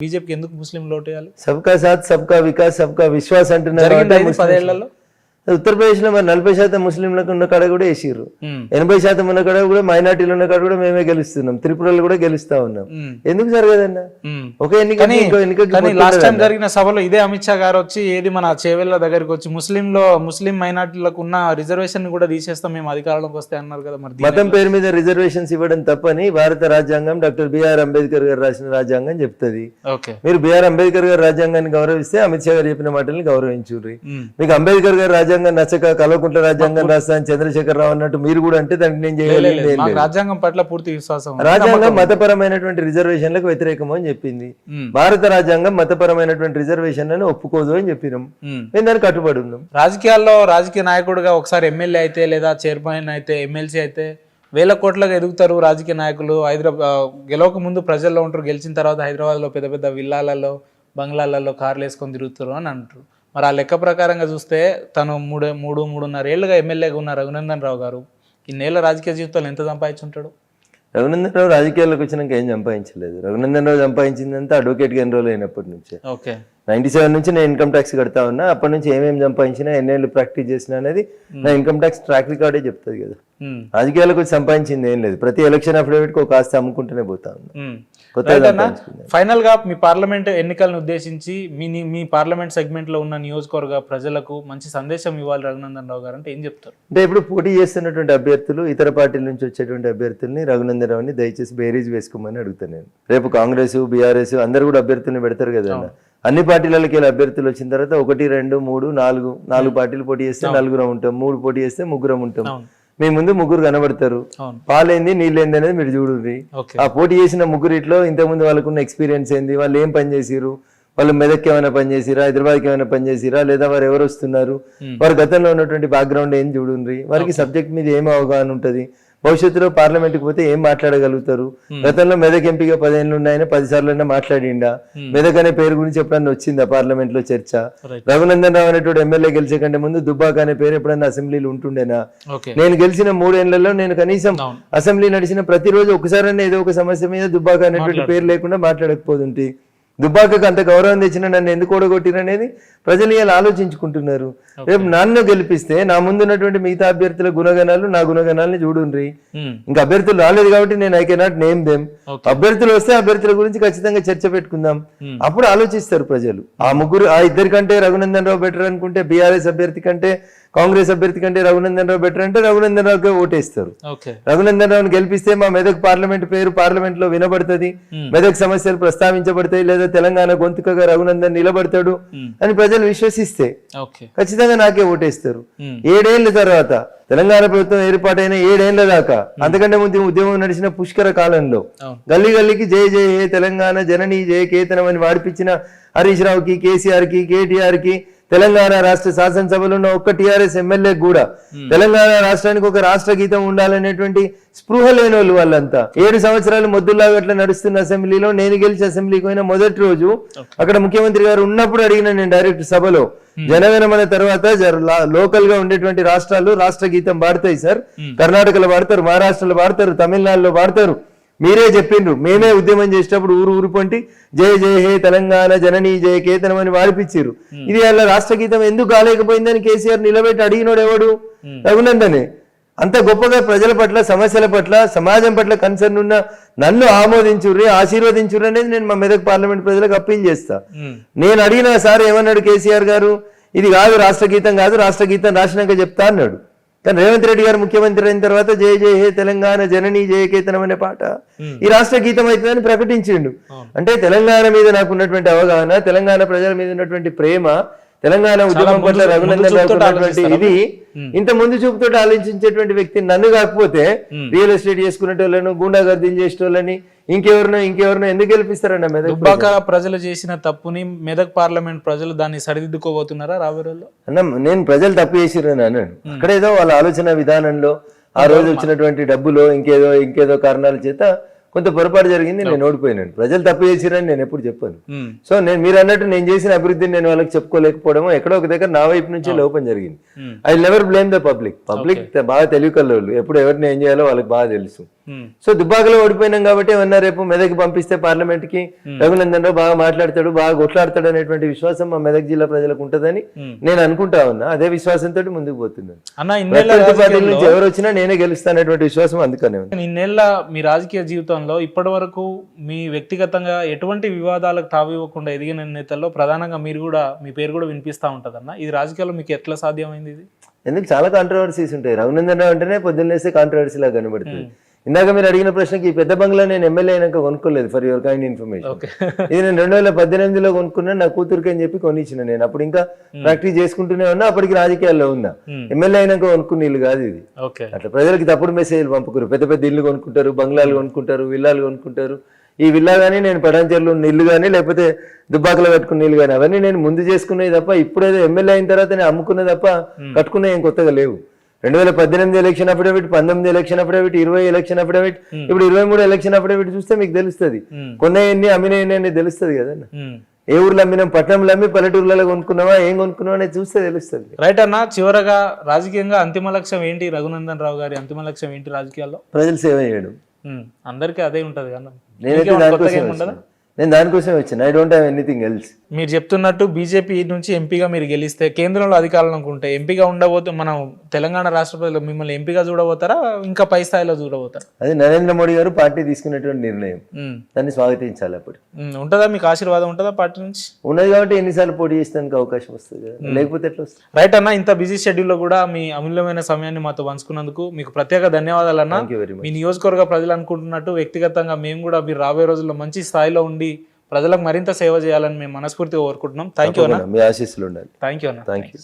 బీజేపీకి ఎందుకు ముస్లింలు ఓటేయాలి? సబ్కా సాత్ సబ్కా వికాస్ సబ్కా విశ్వాస్ అంటున్నారు. జరిగిందా ఇది 10 ఏళ్లలో? ఉత్తరప్రదేశ్ లో మరి 40% ముస్లింలకు ఉన్న కాడ కూడా వేసిర్రు, 80% ఉన్న కాడ కూడా మైనార్టీలు ఉన్న కాడ కూడా మేమే గెలుస్తున్నాం, త్రిపురలో కూడా గెలుస్తా ఉన్నాం. ఎందుకు జరగదన్నా? ఒక ఎన్నిక లాస్ట్ టైం జరిగిన సభలో ఇదే అమిత్ షా గారు వచ్చి ఏది మన చేవెళ్ళ దగ్గరికి వచ్చి ముస్లిం మైనార్టీలకు ఉన్న రిజర్వేషన్ కూడా తీసేస్తాం మేము అధికారంలోకి వస్తే అన్నారు కదా. మరి మతం పేరు మీద రిజర్వేషన్స్ ఇవ్వడం తప్పని భారత రాజ్యాంగం డాక్టర్ బిఆర్ అంబేద్కర్ గారు రాసిన రాజ్యాంగం చెప్తుంది. మీరు బిఆర్ అంబేద్కర్ గారు రాజ్యాంగాన్ని గౌరవిస్తే అమిత్ షా గారు చెప్పిన మాటల్ని గౌరవించుర్రి. మీకు అంబేద్కర్ గారు రాజ్యాంగం నచ్చక కల్వకుంట్ల రాజ్యాంగం రాస్తాను చంద్రశేఖర్ రావు అన్నట్టు మీరు కూడా అంటే దానికి నేను చేయలేదు. రాజ్యాంగం పట్ల పూర్తి విశ్వాసం. రాజ్యాంగం మతపరమైనటువంటి రిజర్వేషన్లకు వ్యతిరేకము అని చెప్పింది. భారత రాజ్యాంగం మతపరమైనటువంటి రిజర్వేషన్లను ఒప్పుకోదు అని చెప్పినాం. మేము దానికి కట్టుబడి ఉన్నాం. రాజకీయాల్లో రాజకీయ నాయకుడిగా ఒకసారి ఎమ్మెల్యే అయితే లేదా చైర్మన్ అయితే ఎమ్మెల్సీ అయితే వేల కోట్లుగా ఎదుగుతారు రాజకీయ నాయకులు. గెలవక ముందు ప్రజల్లో ఉంటారు, గెలిచిన తర్వాత హైదరాబాద్ లో పెద్ద పెద్ద విల్లాలలో బంగ్లాలలో కార్లు వేసుకొని తిరుగుతారు అని అంటారు. మరి ఆ లెక్క ప్రకారంగా చూస్తే తను 3.5 ఏళ్లుగా ఎమ్మెల్యేగా ఉన్న రఘునందన్ రావు గారు ఇన్నేళ్ల రాజకీయ జీవితంలో ఎంత సంపాదించుంటాడు? రఘునందన్ రావు రాజకీయాల్లోకి వచ్చినాక ఏం సంపాదించలేదు. రఘునందన్ రావు సంపాదించిందంతా అడ్వకేట్గా ఎన్రోల్ అయినప్పటి నుంచే. 97 నుంచి నేను ఇన్కమ్ ట్యాక్స్ కడతా ఉన్నా. అప్పటి నుంచి ఏమేమి సంపాదించినా, ఎన్నేళ్ళు ప్రాక్టీస్ చేసినా అనేది నా ఇన్కమ్ ట్యాక్స్ ట్రాక్ రికార్డే చెప్తుంది కదా. రాజకీయాలకు వచ్చి సంపాదించింది ఏం లేదు. ప్రతి ఎలక్షన్ అఫిడవిట్ కి ఒక ఆస్తి అమ్ముకుంటూనే పోతా ఉన్నా. ఫైనల్ గా మీ పార్లమెంట్ ఎన్నికలను ఉద్దేశించి మీ పార్లమెంట్ సెగ్మెంట్ లో ఉన్న నియోజకవర్గ ప్రజలకు మంచి సందేశం ఇవ్వాలి రఘునందన్ రావు గారు అంటే ఏం చెప్తారు? అంటే ఇప్పుడు పోటీ చేస్తున్నటువంటి అభ్యర్థులు, ఇతర పార్టీల నుంచి వచ్చేటువంటి అభ్యర్థుల్ని రఘునందన్ రావుని దయచేసి బేరీజ్ వేసుకోమని అడుగుతాను నేను. రేపు కాంగ్రెస్, బీఆర్ఎస్ అందరు కూడా అభ్యర్థుల్ని పెడతారు కదా. అన్ని పార్టీలకి అభ్యర్థులు వచ్చిన తర్వాత 1, 2, 3, 4 పార్టీలు పోటీ చేస్తే 4 ఉంటాం, 3 పోటీ చేస్తే 3 ఉంటాం. మీ ముందు 3 కనబడతారు. పాలేంది నీళ్ళేంది అనేది మీరు చూడండి. ఆ పోటీ చేసిన 3 ఇంతకుముందు వాళ్ళకున్న ఎక్స్పీరియన్స్ ఏంది, వాళ్ళు ఏం పని చేసిరు, వాళ్ళు మెదక్కి ఏమైనా పని చేసిరా, హైదరాబాద్కి ఏమైనా పని చేసిరా, లేదా వారు ఎవరు వస్తున్నారు, వారి గతంలో ఉన్నటువంటి బ్యాక్గ్రౌండ్ ఏం చూడండి, వారికి సబ్జెక్ట్ మీద ఏం అవగాహన ఉంటుంది, భవిష్యత్తులో పార్లమెంట్కి పోతే ఏం మాట్లాడగలుగుతారు, గతంలో మెదక్ ఎంపీగా 10 ఏళ్ళు ఉన్నాయని 10 సార్లు మాట్లాడిండా, మెదక్ అనే పేరు గురించి ఎప్పుడన్నా వచ్చిందా పార్లమెంట్ లో చర్చ? రఘునందన్ రావు అనేటువంటి ఎమ్మెల్యే గెలిచే కంటే ముందు దుబ్బాక అనే పేరు ఎప్పుడన్నా అసెంబ్లీలో ఉంటుండేనా? నేను గెలిచిన 3 ఏళ్లలో నేను కనీసం అసెంబ్లీ నడిచిన ప్రతిరోజు ఒకసారి ఏదో ఒక సమస్య మీద దుబ్బాక అనేటువంటి పేరు లేకుండా మాట్లాడకపోతుంటే, దుబ్బాకకు అంత గౌరవం తెచ్చిన నన్ను ఎందుకు ఓడగొట్టిరనేది ప్రజలు ఇలా ఆలోచించుకుంటున్నారు. రేపు నన్ను గెలిపిస్తే నా ముందున్నటువంటి మిగతా అభ్యర్థుల గుణగణాలు, నా గుణగణాలని చూడుండ్రి. ఇంకా అభ్యర్థులు రాలేదు కాబట్టి నేను ఐ కెనాట్ నేమ్ దెమ్. అభ్యర్థులు వస్తే అభ్యర్థుల గురించి ఖచ్చితంగా చర్చ పెట్టుకుందాం. అప్పుడు ఆలోచిస్తారు ప్రజలు. ఆ ఇద్దరి కంటే రఘునందన్ రావు బెటర్ అనుకుంటే, బీఆర్ఎస్ అభ్యర్థి కంటే కాంగ్రెస్ అభ్యర్థి కంటే రఘునందన్ రావు బెటర్ అంటే రఘునందన్ రావుకే ఓటేస్తారు. రఘునందన్ రావుని గెలిపిస్తే మా మెదక్ పార్లమెంట్ పేరు పార్లమెంట్ లో వినబడుతుంది, మెదక్ సమస్యలు ప్రస్తావించబడతాయి, లేదా తెలంగాణ గొంతుకగా రఘునందన్ నిలబడతాడు అని ప్రజలు విశ్వసిస్తే ఖచ్చితంగా నాకే ఓటేస్తారు. 7 ఏళ్ల తర్వాత తెలంగాణ ప్రభుత్వం ఏర్పాటైన 7 ఏళ్ల దాకా, అంతకంటే ముందు ఉద్యమం నడిచిన పుష్కర కాలంలో గల్లీ గల్లీకి జయ జయ హే తెలంగాణ జననీ జయ కేతనం అని వాడిపించిన హరీష్ రావుకి, కేసీఆర్ కి, కేటీఆర్ కి, తెలంగాణ రాష్ట్ర శాసనసభలో ఉన్న ఒక్క టీఆర్ఎస్ ఎమ్మెల్యే కూడా తెలంగాణ రాష్ట్రానికి ఒక రాష్ట్ర గీతం ఉండాలనేటువంటి స్పృహ లేని వాళ్ళు వాళ్ళంతా 7 సంవత్సరాలు మొద్దులాగా అట్లా నడుస్తున్న అసెంబ్లీలో నేను గెలిచి అసెంబ్లీకి పోయిన మొదటి రోజు అక్కడ ముఖ్యమంత్రి గారు ఉన్నప్పుడు అడిగిన నేను డైరెక్ట్ సభలో, జనగణమన తర్వాత లోకల్ గా ఉండేటువంటి రాష్ట్రాలు రాష్ట్ర గీతం పాడతాయి సార్, కర్ణాటకలో పాడతారు, మహారాష్ట్రలో పాడతారు, తమిళనాడులో పాడతారు, మీరే చెప్పిండ్రు, మేమే ఉద్యమం చేసేటప్పుడు ఊరు పంటి జయ జయ హే తెలంగాణ జననీ జయ కేతనం అని వాడిపించారు. ఇది అలా రాష్ట్ర గీతం ఎందుకు కాలేకపోయిందని కేసీఆర్ నిలబెట్టి అడిగినోడు ఎవడు? రఘునందనే. అంత గొప్పగా ప్రజల పట్ల, సమస్యల పట్ల, సమాజం పట్ల కన్సర్న్ ఉన్న నన్ను ఆమోదించుర్రి, ఆశీర్వదించుర్రి అనేది నేను మా మెదక్ పార్లమెంట్ ప్రజలకు అప్పీల్ చేస్తా. నేను అడిగిన సార్ ఏమన్నాడు కేసీఆర్ గారు, ఇది కాదు రాష్ట్ర గీతం కాదు, రాష్ట్ర గీతం రాసినాక చెప్తా అన్నాడు. కానీ రేవంత్ రెడ్డి గారు ముఖ్యమంత్రి అయిన తర్వాత జయ జయ హే తెలంగాణ జననీ జయ కేతనం అనే పాట ఈ రాష్ట్ర గీతం అవుతుందని ప్రకటించిండు. అంటే తెలంగాణ మీద నాకు ఉన్నటువంటి అవగాహన, తెలంగాణ ప్రజల మీద ఉన్నటువంటి ప్రేమ, తెలంగాణ ఉద్యమం పట్ల రఘునందన్ రావుటువంటి ఇది ఇంత ముందు చూపుతో ఆలోచించేటువంటి వ్యక్తి నన్ను కాకపోతే రియల్ ఎస్టేట్ చేసుకునేటోళ్ళను, గూండాగర్దీలు చేసేటోళ్ళని ఇంకెవరినో ఎందుకు గెలిపిస్తారన్న? మెదక్ ప్రజలు చేసిన తప్పుని మెదక్ పార్లమెంట్ ప్రజలు దాన్ని సరిదిద్దుకోబోతున్నారా రాబోయే రోజుల్లో? అన్న నేను ప్రజలు తప్పు చేసిరని అన్నాను. అక్కడేదో వాళ్ళ ఆలోచన విధానంలో, ఆ రోజు వచ్చినటువంటి డబ్బులో ఇంకేదో కారణాల చేత కొంత పొరపాటు జరిగింది, నేను ఓడిపోయినాను. ప్రజలు తప్పు చేసిరని నేను ఎప్పుడు చెప్పాను. సో మీరు అన్నట్టు నేను చేసిన అభివృద్ధిని నేను వాళ్ళకి చెప్పుకోలేకపోవడమో ఎక్కడో ఒక దగ్గర నా వైపు నుంచే లోపం జరిగింది. I never blame the public. బాగా తెలివి కల్లోళ్ళు, ఎప్పుడు ఎవరిని ఏం చేయాలో వాళ్ళకి బాగా తెలుసు. సో దుబ్బాకలో ఓడిపోయినాం కాబట్టి ఏమన్నా రేపు మెదక్ పంపిస్తే పార్లమెంట్ కి రఘునందన్ రావు బాగా మాట్లాడతాడు, బాగా కొట్లాడతాడు అనేటువంటి విశ్వాసం మా మెదక్ జిల్లా ప్రజలకు ఉంటదని నేను అనుకుంటా ఉన్నా. అదే విశ్వాసంతో ముందుకు పోతున్నాను. అన్న ఇన్నేళ్ల ప్రత్యర్థి పార్టీల నుంచి ఎవరు వచ్చినా నేనే గెలుస్తానటువంటి విశ్వాసం అందుకనే ఉంది. ఇన్నేళ్ల మీ రాజకీయ జీవితంలో ఇప్పటి వరకు మీ వ్యక్తిగతంగా ఎటువంటి వివాదాలకు తావివ్వకుండా ఎదిగిన నేతల్లో ప్రధానంగా మీరు కూడా మీ పేరు కూడా వినిపిస్తా ఉంటదన్న. ఇది రాజకీయాల్లో మీకు ఎట్లా సాధ్యమైంది ఇది? ఎందుకు చాలా కాంట్రవర్సీస్ ఉంటాయి. రఘునందన్ రావు అంటేనే పొద్దున్నేస్తే కాంట్రవర్సీ లాగా కనబడుతుంది. ఇందాక మీరు అడిగిన ప్రశ్నకి ఈ పెద్ద బంగ్లా నేను ఎమ్మెల్యే అయినాక కొనుక్కోలేదు, ఫర్ యువర్ కైండ్ ఇన్ఫర్మేషన్. ఇది నేను 2018లో కొనుక్కున్నాను, నా కూతురికి అని చెప్పి కొనిచ్చిన. నేను అప్పుడు ఇంకా ప్రాక్టీస్ చేసుకుంటూనే ఉన్నా, అప్పటికి రాజకీయాల్లో ఉన్నా. ఎమ్మెల్యే అయినాక కొనుక్కున్న ఇల్లు కాదు ఇది. అట్లా ప్రజలకి తప్పుడు మెసేజ్లు పంపుకురు. పెద్ద పెద్ద ఇల్లు కొనుక్కుంటారు, బంగ్లాలు కొనుక్కుంటారు, విల్లాలు కొనుక్కుంటారు. ఈ విల్లా కానీ నేను పటాన్చెరులో ఉన్న ఇల్లు కానీ లేకపోతే దుబ్బాకలో కట్టుకున్న ఇల్లు కానీ అవన్నీ నేను ముందు చేసుకునేది తప్ప, ఇప్పుడేదో ఎమ్మెల్యే అయిన తర్వాత నేను అమ్ముకునే తప్ప కట్టుకునే ఏం కొత్తగా లేవు. 2018 election affidavit, 19 election affidavit, 20 election affidavit, ఇప్పుడు 23 ఎలక్షన్ అఫిడవిట్ చూస్తే మీకు తెలుస్తుంది. కొన్నాయన్ని అమ్మినాయన్ని అనేది తెలుస్తుంది కదన్న. ఏ ఊర్లో అమ్మినాం, పట్టణంలో అమ్మి పల్లెటూర్లలో కొనుక్కున్నావా, ఏం కొనుక్కున్నావా అనేది చూస్తే తెలుస్తుంది. రైట్ అన్న, చివరగా రాజకీయంగా అంతిమ లక్ష్యం ఏంటి? రఘునందన్ రావు గారి అంతిమ లక్ష్యం ఏంటి రాజకీయాల్లో? ప్రజలు సేవ చేయడం. అందరికీ అదే ఉంటది కదా. నేనైతే దానికోసం వచ్చిన. I don't have anything else. మీరు చెప్తున్నట్టు బీజేపీ నుంచి ఎంపీగా మీరు గెలిస్తే, కేంద్రంలో అధికారంలో ఉంటే ఎంపీగా ఉండబోతే మనం తెలంగాణ రాష్ట్ర ప్రజలు మిమ్మల్ని ఎంపీగా చూడబోతారా, ఇంకా పై స్థాయిలో చూడబోతారా? అది నరేంద్ర మోడీ గారు పార్టీ తీసుకున్నటువంటి నిర్ణయం, దాన్ని స్వాగతించాలి. అప్పుడు ఉంటుందా మీకు ఆశీర్వాదం ఉంటుందా పార్టీ నుంచి? ఉన్నది కాబట్టి ఎన్నిసార్లు పోటీ చేసేందుకు అవకాశం వస్తుంది కదా, లేకపోతే ఎట్లా వస్తుంది? రైట్ అన్న, ఇంత బిజీ షెడ్యూల్లో కూడా మీ అమూల్యమైన సమయాన్ని మాతో పంచుకున్నందుకు మీకు ప్రత్యేక ధన్యవాదాలు అన్న. మీ నియోజకవర్గ ప్రజలు అనుకుంటున్నట్టు వ్యక్తిగతంగా మేము కూడా మీరు రాబోయే రోజుల్లో మంచి స్థాయిలో ఉండి ప్రజలకు మరింత సేవ చేయాలని మేము మనస్ఫూర్తిగా కోరుకుంటున్నాం. థ్యాంక్ యూ అన్న. మీ ఆశీస్సులు ఉండాలి. థ్యాంక్ యూ అన్న. Thank you.